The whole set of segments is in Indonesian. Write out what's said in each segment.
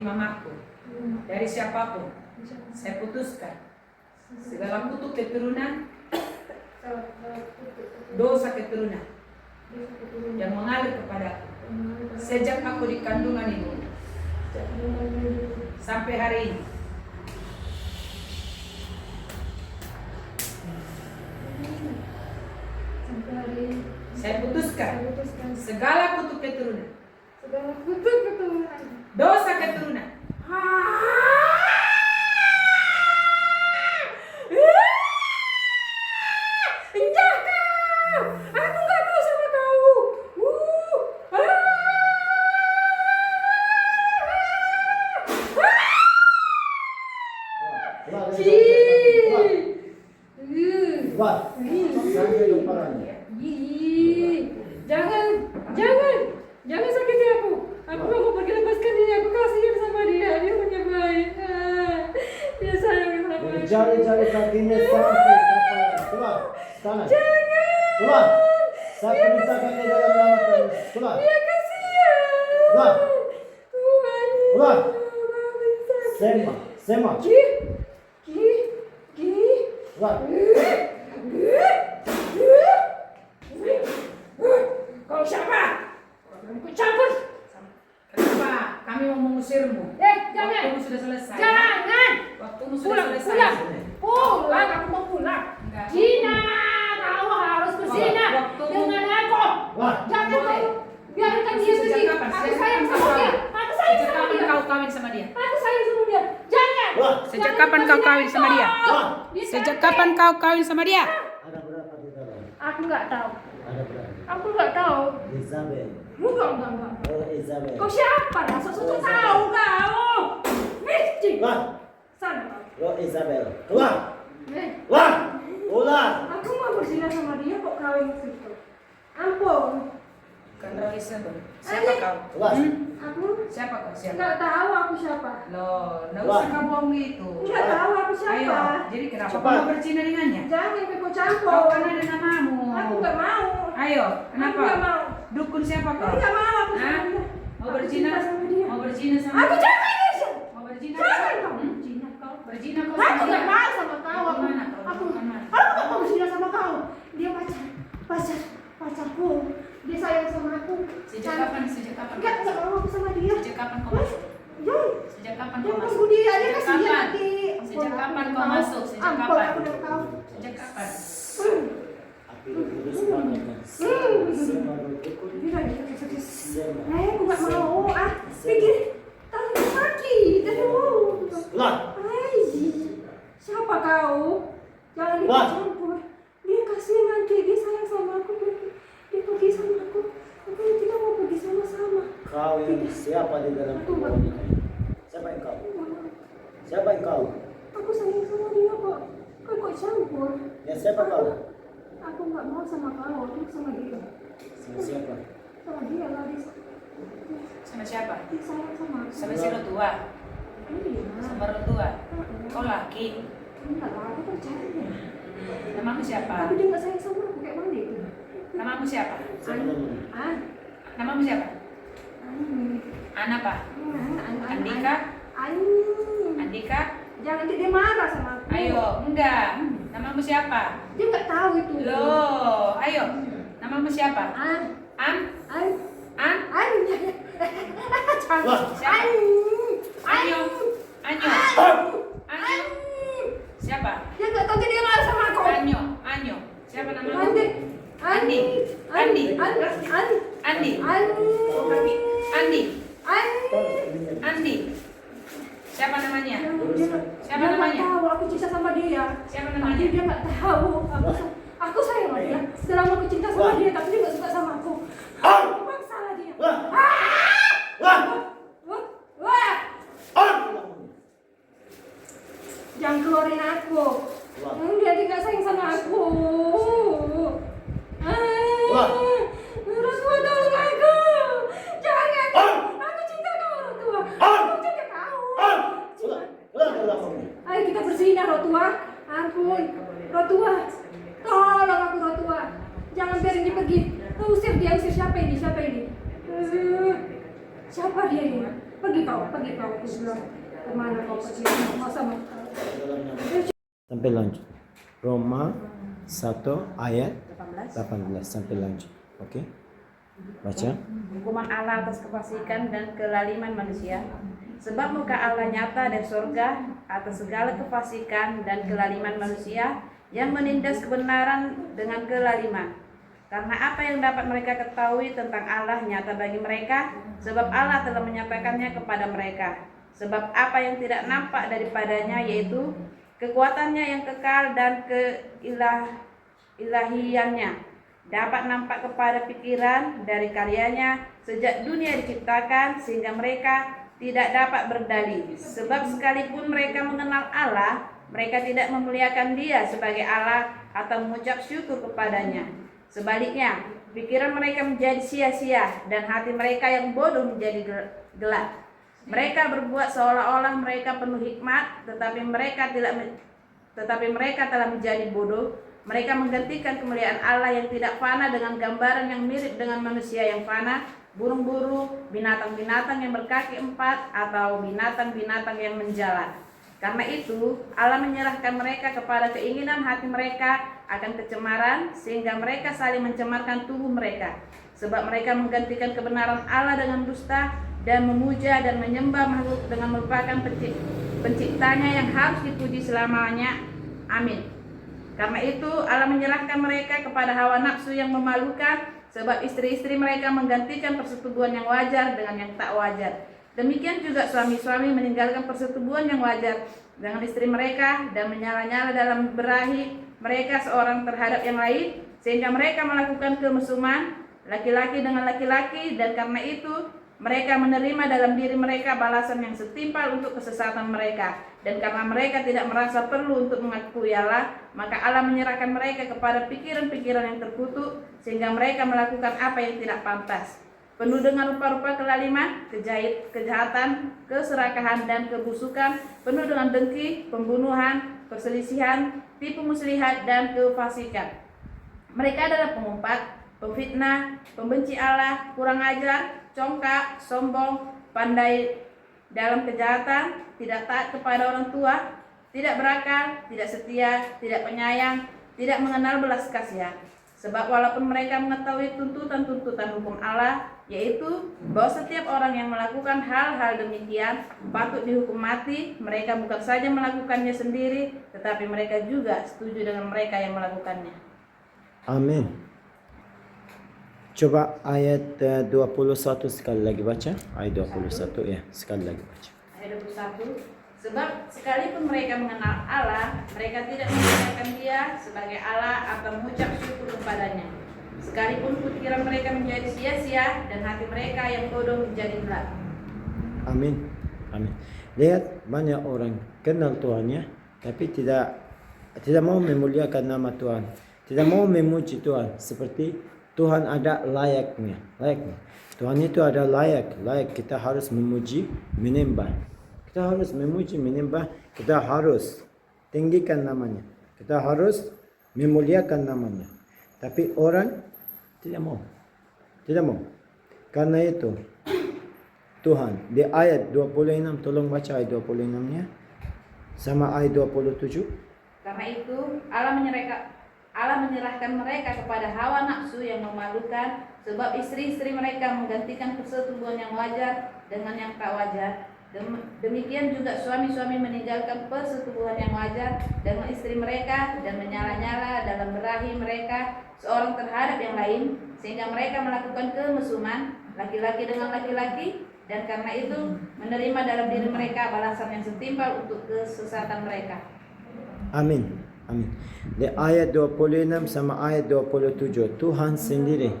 mamaku, dari siapapun. Saya putuskan segala kutuk keturunan, dosa keturunan yang mengalir kepadaku sejak aku di kandungan ibu sampai hari ini. Saya putuskan segala kutuk keturunan, dosa keturunan, Jangan sakiti aku. Aku gak mau pergi, lepaskan dia. Aku kasihan sama dia. Dia punya baik. Dia sayang sama aku. Jari-jari kakinya sampai kepala. Keluar. Tangan. Jangan. Keluar. Saya minta kaki dalam nama Tuhan. Keluar. Dia kasihan. Keluar. Tuhan. Keluar. Sema. Ki. Keluar. Kau siapa? Kau campur. Kenapa kami mau mengusirmu? Jangan. Waktumu sudah selesai. Jangan. Waktumu sudah selesai. Pulang. Aku mau pulang. Enggak. Cina, kau harus berzina dengan aku. Jangan kau biarkan dia pergi. Sejak kapan? Aku sayang sama dia. Aku sayang Sejak sama kapan dia. kau kawin sama dia? Aku sayang sama dia. Jangan. Sejak kapan kau kawin sama dia? Sejak kapan kau kawin sama dia? Ada berapa di dalam? Aku nggak tahu. Ada berapa? Aku nggak tahu. Isabel. Enggak. Oh, Isabel. Kau siapa? Sok tahu kau. Miskin. Keluar. Sana. Oh, Isabel. Keluar. Wah. Keluar. Aku mau berzina sama dia kok kawin ke situ. Ampun. Bukan Roy Isabel. Siapa kau? Keluar. Aku Siapa kau? Siapa? nggak tahu aku siapa. Loh, nggak Wah. usah kau bohong gitu. Nggak tahu aku Ayo, siapa. jadi kenapa Cepat. kau mau berzina dengannya? Jangan kau Kau campur. kan ada namamu. Aku nggak mau. Ayo, Aku kenapa? nggak mau. Dukun siapa Aku kau? nggak mau. Aku Hah? sama dia. Mau Aku berzina? cinta sama dia. Mau berzina sama? Aku jangan Aisyah. Mau berzina? Jangan kau. Berzina kau? Berzina kau Aku sama nggak dia? mau sama kau. Gimana kau? Aku Gimana? nggak mau berzina sama kau. Dia pacarku. Dia sayang sama aku. Sejak kapan? Sejak kapan? Nggak mau aku sama dia. Sejak kapan kau masuk? Sejak kapan kau Jangan masuk? ganggu dia. Dia Sejak kasihan kapan? nanti. Sejak kapan kau masuk? Sejak Ampun, kapan? aku udah tahu. Sejak kapan? Api terus banget. Sema dukun. Sema. Aku nggak mau. Pikir tangan sakit. Aduh. Keluar. Siapa kau? Jangan Wah. ikut-campur. Dia kasihan nanti. Dia sayang sama aku. Dia pergi sama aku. Aku tidak mau pergi sama-sama. Kau yang siapa di dalam tubuh ini? Siapa yang kau? Siapa yang kau? Aku sayang sama dia kok. Kau kok campur? Ya siapa kau? Aku nggak mau sama kau. Aku sama dia. Sama siapa? Sama dia lah. Sama siapa? Dia sayang sama aku. Sama si Rotua? Iya. Sama Rotua? Kau laki? Enggak lah. Aku percaya. Namamu siapa? Tapi dia nggak sayang sama aku kayak mana itu? Namamu siapa? Siapa namanya? Namamu siapa? An apa? Andika? Andika? Jangan dia marah sama aku. Ayo, enggak. Namamu siapa? Dia nggak tahu itu. Loh, ayo. Namamu siapa? An? An? Wah. Siapa? Anyo? Anyo? Anyo? Siapa? Dia nggak tahu dia marah sama aku. Anyo? Siapa namamu? Andi. Andi. Andi. Andi? Siapa namanya? Siapa Dia namanya? nggak tahu aku cinta sama dia. Siapa Tapi namanya? dia nggak tahu. Aku sayang sama dia. Selama aku cinta sama dia, tapi dia nggak suka sama aku. Aku paksa lah dia. Wah! Jangan keluarin aku. Dia nggak sayang sama aku. Rasulullah tolong aku. Jangan. Aku cinta sama Rasulullah. Aku cinta kau. Ayo kita berzina Rasulullah. Ampun. Rasulullah. Tolong aku Rasulullah. Jangan biarin dia pergi. Usir dia, usir siapa ini? Siapa dia ini? Pergi kau. Aku bilang, kemana kau pergi? Masa mau? Sampai lanjut. Roma 1 ayat 18. 18 sampai lanjut. Oke. Baca. Hukuman Allah atas kefasikan dan kelaliman manusia. Sebab muka Allah nyata dari surga atas segala kefasikan dan kelaliman manusia yang menindas kebenaran dengan kelaliman. Karena apa yang dapat mereka ketahui tentang Allah nyata bagi mereka, sebab Allah telah menyatakannya kepada mereka. Sebab apa yang tidak nampak daripadanya, yaitu kekuatannya yang kekal dan keilahiannya, dapat nampak kepada pikiran dari karyanya sejak dunia diciptakan, sehingga mereka tidak dapat berdalih. Sebab sekalipun mereka mengenal Allah, mereka tidak memuliakan Dia sebagai Allah atau mengucap syukur kepadanya. Sebaliknya, pikiran mereka menjadi sia-sia dan hati mereka yang bodoh menjadi gelap. Mereka berbuat seolah-olah mereka penuh hikmat, tetapi mereka telah menjadi bodoh. Mereka menggantikan kemuliaan Allah yang tidak fana dengan gambaran yang mirip dengan manusia yang fana, burung-burung, binatang-binatang yang berkaki 4, atau binatang-binatang yang menjalar. Karena itu, Allah menyerahkan mereka kepada keinginan hati mereka akan kecemaran, sehingga mereka saling mencemarkan tubuh mereka. Sebab mereka menggantikan kebenaran Allah dengan dusta, dan memuja dan menyembah makhluk dengan merupakan penciptanya yang harus dipuji selamanya. Amin. Karena itu Allah menyerahkan mereka kepada hawa nafsu yang memalukan, sebab istri-istri mereka menggantikan persetubuhan yang wajar dengan yang tak wajar. Demikian juga suami-suami meninggalkan persetubuhan yang wajar dengan istri mereka dan menyala-nyala dalam berahi mereka seorang terhadap yang lain, sehingga mereka melakukan kemesuman laki-laki dengan laki-laki, dan karena itu mereka menerima dalam diri mereka balasan yang setimpal untuk kesesatan mereka. Dan karena mereka tidak merasa perlu untuk mengakui Allah, maka Allah menyerahkan mereka kepada pikiran-pikiran yang terkutuk, sehingga mereka melakukan apa yang tidak pantas. Penuh dengan rupa-rupa kelaliman, kejahatan, keserakahan, dan kebusukan, penuh dengan dengki, pembunuhan, perselisihan, tipu muslihat, dan kefasikan. Mereka adalah pengumpat, pemfitnah, pembenci Allah, kurang ajar, congkak, sombong, pandai dalam kejahatan, tidak taat kepada orang tua, tidak berakal, tidak setia, tidak penyayang, tidak mengenal belas kasihan. Sebab walaupun mereka mengetahui tuntutan-tuntutan hukum Allah, yaitu bahwa setiap orang yang melakukan hal-hal demikian patut dihukum mati, mereka bukan saja melakukannya sendiri, tetapi mereka juga setuju dengan mereka yang melakukannya. Amin. Coba ayat 21 sekali lagi baca. Ayat 21 ya, sekali lagi baca. Ayat 21. Sebab sekalipun mereka mengenal Allah, mereka tidak memuliakan Dia sebagai Allah atau mengucap syukur kepadanya. Sekalipun pikiran mereka menjadi sia-sia dan hati mereka yang bodoh menjadi gelap. Amin. Amin. Lihat, banyak orang kenal Tuhannya, tapi tidak mau memuliakan nama Tuhan, tidak mau memuji Tuhan seperti Tuhan ada layaknya. Tuhan itu ada layak kita harus memuji, menyembah. Kita harus memuji, menyembah, kita harus tinggikan namanya, kita harus memuliakan namanya. Tapi orang tidak mau. Karena itu Tuhan di ayat 26, tolong baca ayat 26-nya sama ayat 27. Karena itu Allah menyerahkan mereka kepada hawa nafsu yang memalukan, sebab istri-istri mereka menggantikan persetubuhan yang wajar dengan yang tak wajar. Demikian juga suami-suami meninggalkan persetubuhan yang wajar dengan istri mereka dan menyala-nyala dalam berahi mereka seorang terhadap yang lain, sehingga mereka melakukan kemesuman laki-laki dengan laki-laki, dan karena itu menerima dalam diri mereka balasan yang setimpal untuk kesesatan mereka. Amin. Di ayat 26 sama ayat 27 Tuhan sendiri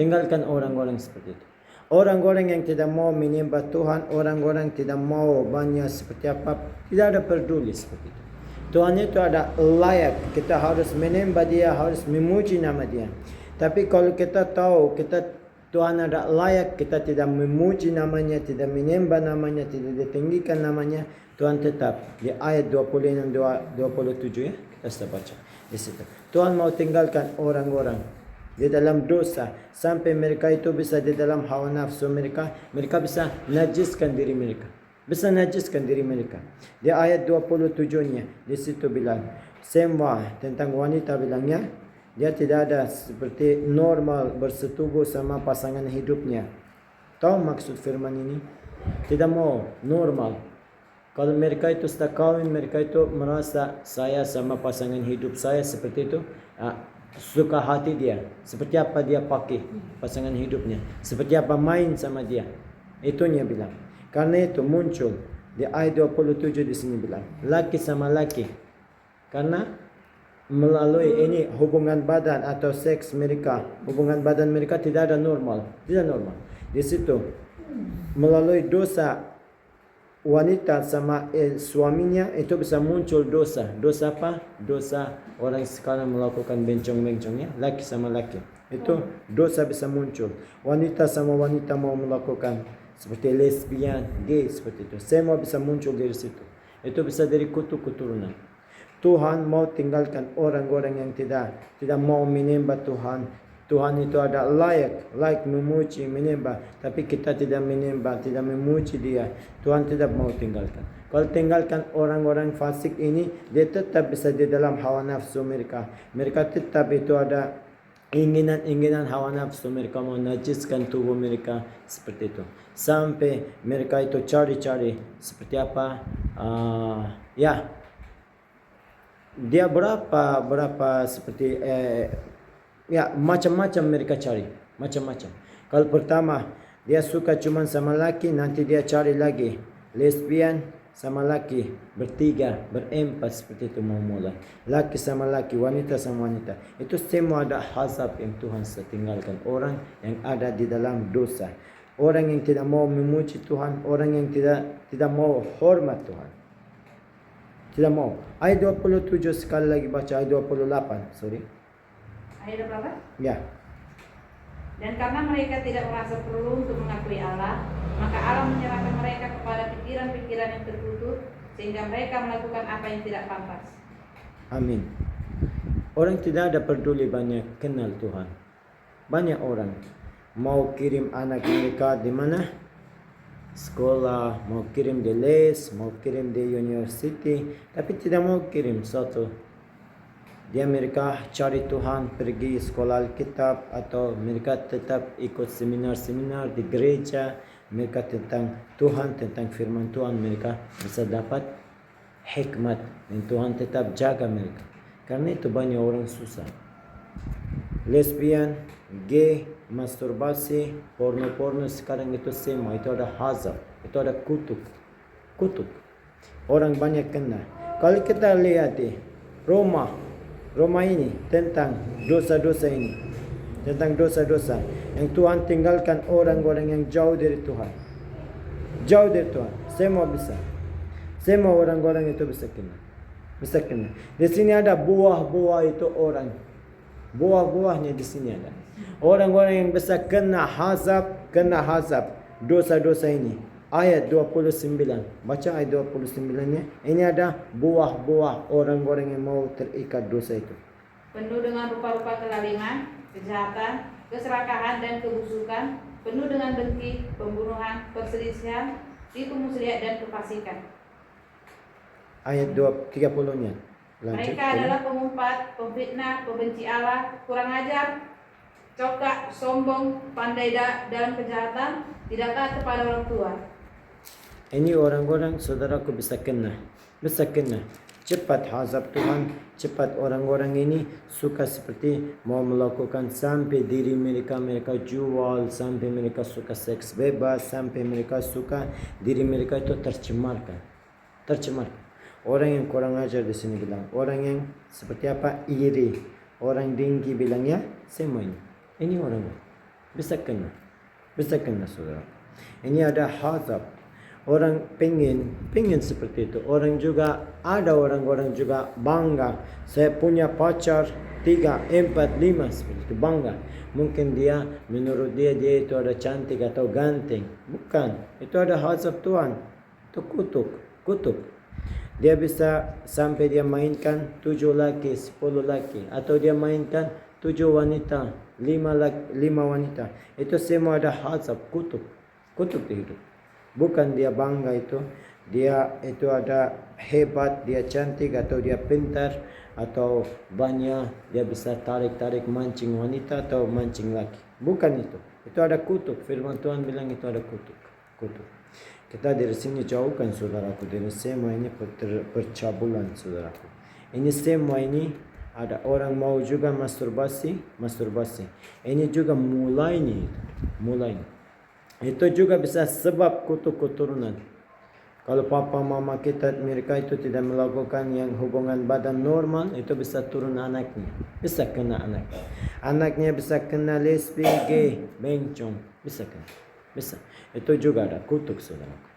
tinggalkan orang-orang seperti itu. Orang-orang yang tidak mau menyembah Tuhan, orang-orang tidak mau banyak seperti apa, tidak ada peduli seperti itu. Tuhan itu ada layak, kita harus menyembah Dia, harus memuji nama Dia. Tapi kalau kita tahu Tuhan ada layak, kita tidak memuji namanya, tidak menyembah namanya, tidak ditinggikan namanya, Tuhan tetap di ayat 26 27 ya, kita sudah baca di situ. Tuhan mau tinggalkan orang-orang di dalam dosa, sampai mereka itu bisa di dalam hawa nafsu mereka bisa najiskan diri mereka. Bisa najiskan diri mereka. Di ayat 27-nya, di situ bilang, semua tentang wanita bilangnya, dia tidak ada seperti normal bersetubuh sama pasangan hidupnya. Tahu maksud firman ini? Tidak mau normal. Kalau mereka itu sudah kawin, mereka itu merasa saya sama pasangan hidup saya seperti itu. Suka hati dia. Seperti apa dia pakai pasangan hidupnya. Seperti apa main sama dia. Itunya bilang. Karena itu muncul di ayat 27 di sini bilang. Laki sama laki. Karena melalui ini hubungan badan atau seks mereka. Hubungan badan mereka tidak ada normal. Tidak normal. Di situ melalui dosa wanita sama suaminya itu bisa muncul dosa. Dosa apa? Dosa orang sekarang melakukan bencong-bencongnya. Laki sama laki. Itu dosa bisa muncul. Wanita sama wanita mau melakukan seperti lesbian, gay seperti itu. Semua bisa muncul dari situ. Itu bisa dari kutuk keturunan. Tuhan mau tinggalkan orang-orang yang tidak mau menyembah Tuhan. Tuhan itu ada layak memuji, menyembah. Tapi kita tidak menyembah, tidak memuji dia. Tuhan tidak mau tinggalkan. Kalau tinggalkan orang-orang fasik ini, dia tetap bisa di dalam hawa nafsu mereka. Mereka tetap itu ada inginan hawa nafsu. Mereka mau najiskan tubuh mereka seperti itu. Sampai mereka itu cari-cari seperti apa? Dia berapa seperti macam-macam mereka cari, macam-macam. Kalau pertama dia suka cuma sama laki, nanti dia cari lagi lesbian sama laki, bertiga, berempat seperti itu mau mulai. Laki sama laki, wanita sama wanita. Itu semua ada hazab yang Tuhan setinggalkan. Orang yang ada di dalam dosa. Orang yang tidak mau memuji Tuhan, orang yang tidak mau hormat Tuhan. Tidak mau. Ayat 27 sekali lagi baca ayat 28. Sorry. Ayat berapa? Ya. Dan karena mereka tidak merasa perlu untuk mengakui Allah, maka Allah menyerahkan mereka kepada pikiran-pikiran yang tertutup, sehingga mereka melakukan apa yang tidak pantas. Amin. Orang tidak ada peduli banyak kenal Tuhan. Banyak orang mau kirim anak mereka di mana? Sekolah, mau kirim di les, mau kirim di university, tapi tidak mau kirim satu. Dia mereka cari Tuhan, pergi sekolah Alkitab, atau mereka tetap ikut seminar-seminar di gereja. Mereka tentang Tuhan, tentang firman Tuhan, mereka bisa dapat hikmat. Dan Tuhan tetap jaga mereka. Karena itu banyak orang susah. Lesbian, gay, masturbasi, porno sekarang itu semua. Itu ada hazab, itu ada kutuk. Orang banyak kena. Kalau kita lihat di Roma ini tentang dosa-dosa ini. Tentang dosa-dosa yang Tuhan tinggalkan orang-orang yang jauh dari Tuhan. Jauh dari Tuhan. Semua bisa. Semua orang-orang itu bisa kena. Di sini ada buah-buah itu orang. Buah-buahnya di sini ada. Orang-orang yang bisa kena hazab dosa-dosa ini. Ayat 29. Baca ayat 29-nya. Ini ada buah-buah orang-orang yang mau terikat dosa itu. Penuh dengan rupa-rupa kelaliman, kejahatan, keserakahan dan kebusukan, penuh dengan dengki, pembunuhan, perselisihan, tipu muslihat dan kefasikan. Ayat 30-nya. Mereka adalah pengumpat, pemfitnah, pembenci Allah, kurang ajar, cokak, sombong, pandai dalam kejahatan, tidak taat kepada orang tua. Ini orang-orang saudaraku bisa kena. Cepat hazab Tuhan, cepat orang-orang ini suka seperti mau melakukan sampai diri mereka jual, sampai mereka suka seks bebas, sampai mereka suka diri mereka itu tercemarkan. Orang yang kurang ajar di sini bilang, orang yang seperti apa iri, orang dengki bilangnya semua ini. Ini orang bisa kena saudara. Ini ada hazab. Orang pengen seperti itu. Orang juga ada orang-orang juga bangga. Saya punya pacar 3, 4, 5 seperti itu, bangga. Mungkin dia menurut dia itu ada cantik atau ganteng. Bukan. Itu ada hazab Tuhan. Itu kutuk. Dia bisa sampai dia mainkan 7 laki, 10 laki, atau dia mainkan 7 wanita, lima wanita. Itu semua ada hasab, kutub di hidup. Bukan dia bangga itu, dia itu ada hebat, dia cantik atau dia pintar atau banyak dia bisa tarik mancing wanita atau mancing laki. Bukan itu. Itu ada kutub. Firman Tuhan bilang itu ada kutub. Kita dari sini jauhkan saudaraku dari semua ini percabulan saudaraku. Ini semua ini ada orang mau juga masturbasi. Ini juga mulai. Itu juga bisa sebab kutuk keturunan. Kalau papa mama kita mereka itu tidak melakukan yang hubungan badan normal, itu bisa turun anaknya. Bisa kena anaknya. Anaknya bisa kena lesbi, gay, bencong. Bisa kena. Bisa. Itu juga ada kutuk saudara.